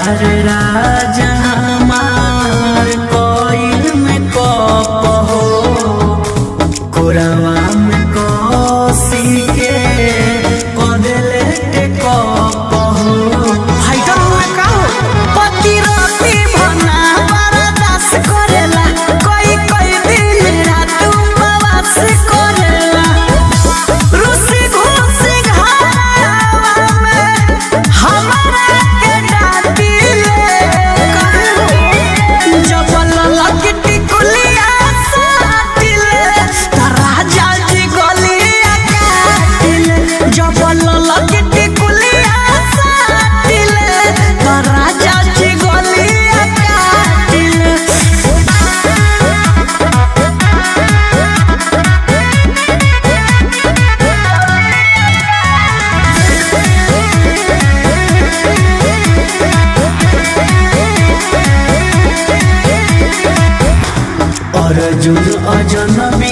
प्यार राजा हमार कोयल में कप हो कोरावा में कोसी के कदले के कप हो फाइटर हुए का हो पति राती भना बर्दाश्त करेला कोई कोई दिन रात उपवास करेला रुसी घुसी घरवा में हमारा के डांटी ले कहे हो जब ललकी कुलिया साटी ले त राजा जी गलिया काटी ले जब ललकी कुलिया साटी ले त राजा जी गलिया काटी ले अर्जुन अजनबी